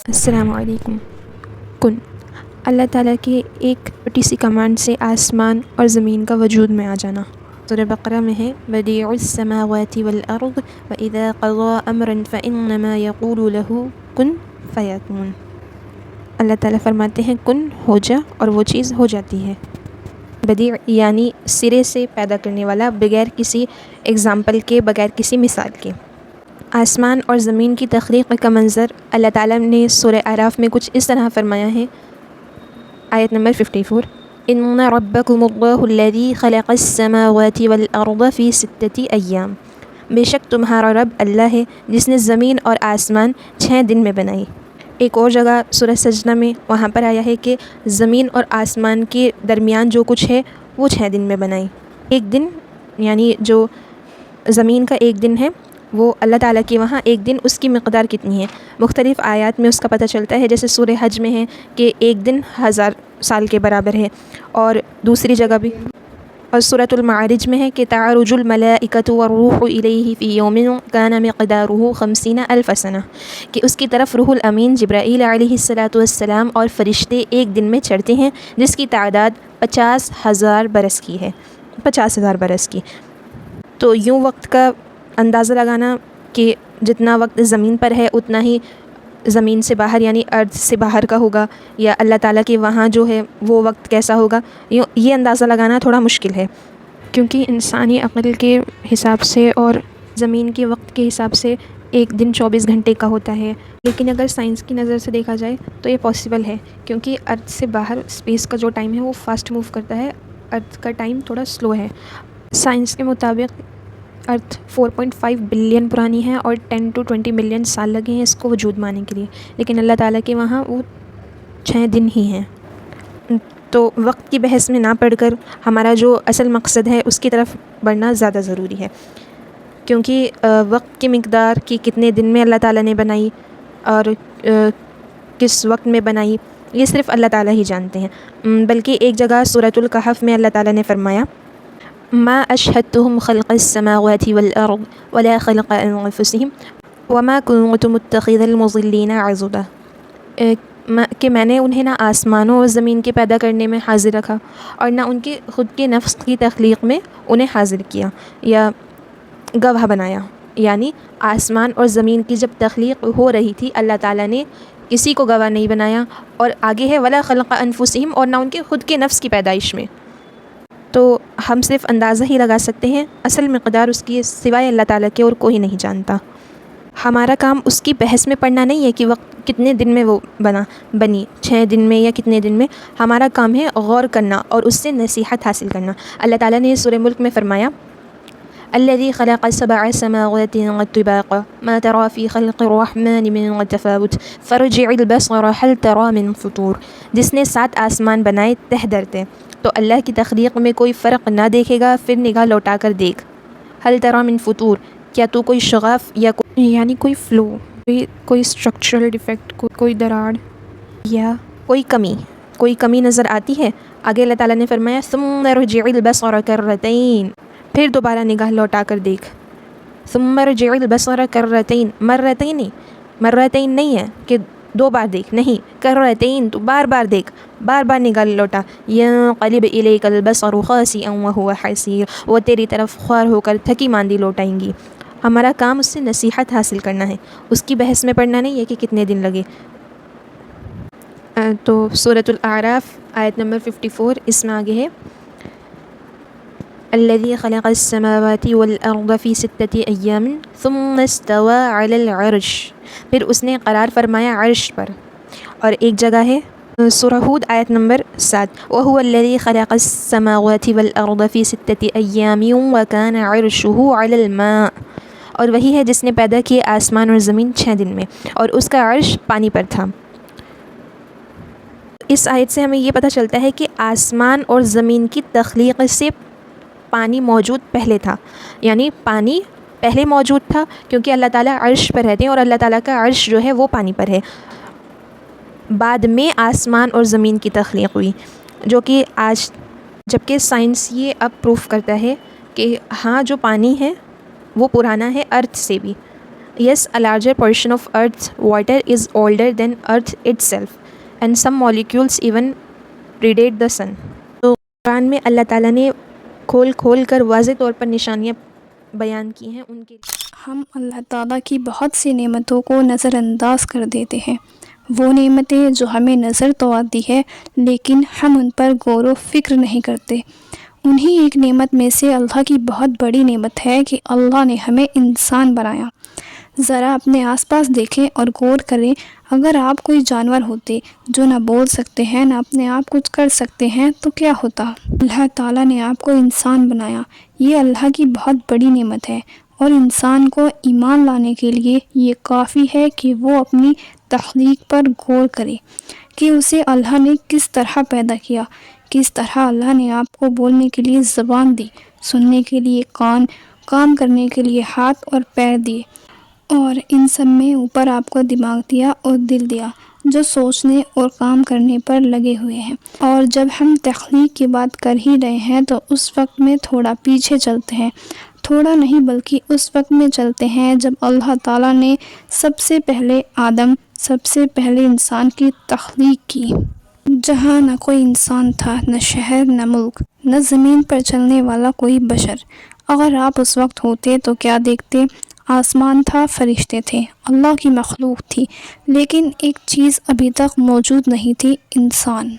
السلام علیکم۔ کن اللہ تعالیٰ کے ایک چھوٹی سی کمانڈ سے آسمان اور زمین کا وجود میں آ جانا۔ سورہ بقرہ میں ہے بدیع السماوات والارض واذا قضى امرا فانما يقول له کن فیکون۔ اللہ تعالیٰ فرماتے ہیں کن ہو جا، اور وہ چیز ہو جاتی ہے۔ بدیع یعنی سرے سے پیدا کرنے والا، بغیر کسی اگزامپل کے، بغیر کسی مثال کے۔ آسمان اور زمین کی تخلیق کا منظر اللہ تعالیٰ نے سورہ اعراف میں کچھ اس طرح فرمایا ہے، آیت نمبر 54، ان ربکم اللہ الذی خلق السماوات والارض فی 6 ایام۔ بے شک تمہارا رب اللہ ہے جس نے زمین اور آسمان 6 دن میں بنائی۔ ایک اور جگہ سورہ سجدہ میں وہاں پر آیا ہے کہ زمین اور آسمان کے درمیان جو کچھ ہے وہ 6 دن میں بنائی۔ ایک دن یعنی جو زمین کا ایک دن ہے وہ اللہ تعالیٰ کے وہاں ایک دن اس کی مقدار کتنی ہے، مختلف آیات میں اس کا پتہ چلتا ہے، جیسے سورہ حج میں ہے کہ ایک دن 1000 سال کے برابر ہے، اور دوسری جگہ بھی، اور سورۃ المعارج میں ہے کہ تعرج الملائکۃ والروح الیہ فی یوم کان مقدارہ 50,000 سنہ، کہ اس کی طرف روح الامین جبرائیل علیہ السلام اور فرشتے ایک دن میں چڑھتے ہیں جس کی تعداد 50,000 برس کی ہے، 50,000 برس کی۔ تو یوں وقت کا اندازہ لگانا کہ جتنا وقت زمین پر ہے اتنا ہی زمین سے باہر یعنی ارض سے باہر کا ہوگا، یا اللہ تعالیٰ کے وہاں جو ہے وہ وقت کیسا ہوگا، یہ اندازہ لگانا تھوڑا مشکل ہے، کیونکہ انسانی عقل کے حساب سے اور زمین کے وقت کے حساب سے ایک دن 24 گھنٹے کا ہوتا ہے۔ لیکن اگر سائنس کی نظر سے دیکھا جائے تو یہ پاسبل ہے، کیونکہ ارتھ سے باہر اسپیس کا جو ٹائم ہے وہ فاسٹ موو کرتا ہے، ارتھ کا ٹائم تھوڑا سلو ہے۔ سائنس کے مطابق ارتھ 4.5 بلین پرانی ہے اور 10 to 20 ملین سال لگے ہیں اس کو وجود میں آنے کے لیے، لیکن اللہ تعالیٰ کے وہاں وہ 6 دن ہی ہیں۔ تو وقت کی بحث میں نہ پڑھ کر ہمارا جو اصل مقصد ہے اس کی طرف بڑھنا زیادہ ضروری ہے، کیونکہ وقت کی مقدار کی کتنے دن میں اللہ تعالیٰ نے بنائی اور کس وقت میں بنائی یہ صرف اللہ تعالیٰ ہی جانتے ہیں۔ بلکہ ایک جگہ سورۃ الکہف میں اللہ تعالیٰ نے فرمایا ما اشهدتهم خلق السماوات والارض ولا خلق انفسهم وما كنت متخذ المضلين عضدا، کہ میں نے انہیں نہ آسمانوں اور زمین کے پیدا کرنے میں حاضر رکھا اور نہ ان کے خود کے نفس کی تخلیق میں انہیں حاضر کیا یا گواہ بنایا۔ یعنی آسمان اور زمین کی جب تخلیق ہو رہی تھی اللہ تعالیٰ نے کسی کو گواہ نہیں بنایا، اور آگے ہے ولا خلق انفسهم، اور نہ ان کے خود کے نفس کی پیدائش میں۔ تو ہم صرف اندازہ ہی لگا سکتے ہیں، اصل مقدار اس کی سوائے اللہ تعالیٰ کے اور کوئی نہیں جانتا۔ ہمارا کام اس کی بحث میں پڑھنا نہیں ہے کہ وقت کتنے دن میں وہ بنی 6 دن میں یا کتنے دن میں، ہمارا کام ہے غور کرنا اور اس سے نصیحت حاصل کرنا۔ اللہ تعالیٰ نے سورہ ملک میں فرمایا الذی خلق 7 سماوات طباقا ما ترى في خلق الرحمن من تفاوت فارجع البصر هل ترى من فطور، جس نے 7 آسمان بنائے تہ در تہ، تو اللہ کی تخلیق میں کوئی فرق نہ دیکھے گا، پھر نگاہ لوٹا کر دیکھ، هل ترى من فطور، کیا تو کوئی شغاف یا یعنی کوئی فلو، کوئی اسٹرکچرل ڈیفیکٹ، کوئی دراڑ یا کوئی کمی نظر آتی ہے؟ آگے اللہ تعالیٰ نے فرمایا ثم ارجع البصر کرتین، پھر دوبارہ نگاہ لوٹا کر دیکھ، ثم ارجع البصر کرتین، مرتین نہیں ہے کہ 2 بار دیکھ، نہیں، کرتین تو بار بار دیکھ، بار بار نگاہ لوٹا، ینقلب الیک البصر خاسئا وهو حسیر، وہ تیری طرف خوار ہو کر تھکی ماندی لوٹائیں گی۔ ہمارا کام اس سے نصیحت حاصل کرنا ہے، اس کی بحث میں پڑھنا نہیں ہے کہ کتنے دن لگے۔ تو سورۃ الاعراف آیت نمبر 54 اس میں آگے ہے الذی خلق السماوات والارض فی 6 ایام ثم استوى علی العرش، پھر اس نے قرار فرمایا عرش پر۔ اور ایک جگہ ہے سورہ ہود آیت نمبر 7 وهو الذی خلق السماوات والارض فی 6 ایام وکان عرشه علی الماء، اور وہی ہے جس نے پیدا کیے آسمان اور زمین 6 دن میں اور اس کا عرش پانی پر تھا۔ اس آیت سے ہمیں یہ پتہ چلتا ہے کہ آسمان اور زمین کی تخلیق سے پانی موجود پہلے تھا، یعنی پانی پہلے موجود تھا کیونکہ اللہ تعالیٰ عرش پر رہتے ہیں اور اللہ تعالیٰ کا عرش جو ہے وہ پانی پر ہے۔ بعد میں آسمان اور زمین کی تخلیق ہوئی، جو کہ آج جبکہ سائنس یہ اب پروف کرتا ہے کہ ہاں جو پانی ہے وہ پرانا ہے ارتھ سے بھی، Yes, a larger portion of Earth's water is older than Earth itself, and some molecules even predate the sun. تو قرآن میں اللہ تعالیٰ نے کھول کھول کر واضح طور پر نشانیاں بیان کی ہیں ان کے لیے. ہم اللہ تعالیٰ کی بہت سی نعمتوں کو نظر انداز کر دیتے ہیں، وہ نعمتیں جو ہمیں نظر تو آتی ہے لیکن ہم ان پر غور و فکر نہیں کرتے. انہی ایک نعمت میں سے اللہ کی بہت بڑی نعمت ہے کہ اللہ نے ہمیں انسان بنایا. ذرا اپنے آس پاس دیکھیں اور غور کریں، اگر آپ کوئی جانور ہوتے جو نہ بول سکتے ہیں نہ اپنے آپ کچھ کر سکتے ہیں تو کیا ہوتا؟ اللہ تعالیٰ نے آپ کو انسان بنایا، یہ اللہ کی بہت بڑی نعمت ہے، اور انسان کو ایمان لانے کے لیے یہ کافی ہے کہ وہ اپنی تخلیق پر غور کرے کہ اسے اللہ نے کس طرح پیدا کیا، کس طرح اللہ نے آپ کو بولنے کے لیے زبان دی، سننے کے لیے کان، کام کرنے کے لیے ہاتھ اور پیر دیے، اور ان سب میں اوپر آپ کو دماغ دیا اور دل دیا جو سوچنے اور کام کرنے پر لگے ہوئے ہیں. اور جب ہم تخلیق کی بات کر ہی رہے ہیں تو اس وقت میں تھوڑا پیچھے چلتے ہیں، تھوڑا نہیں بلکہ اس وقت میں چلتے ہیں جب اللہ تعالیٰ نے سب سے پہلے آدم، سب سے پہلے انسان کی تخلیق کی، جہاں نہ کوئی انسان تھا، نہ شہر، نہ ملک، نہ زمین پر چلنے والا کوئی بشر. اگر آپ اس وقت ہوتے تو کیا دیکھتے؟ آسمان تھا، فرشتے تھے، اللہ کی مخلوق تھی، لیکن ایک چیز ابھی تک موجود نہیں تھی، انسان.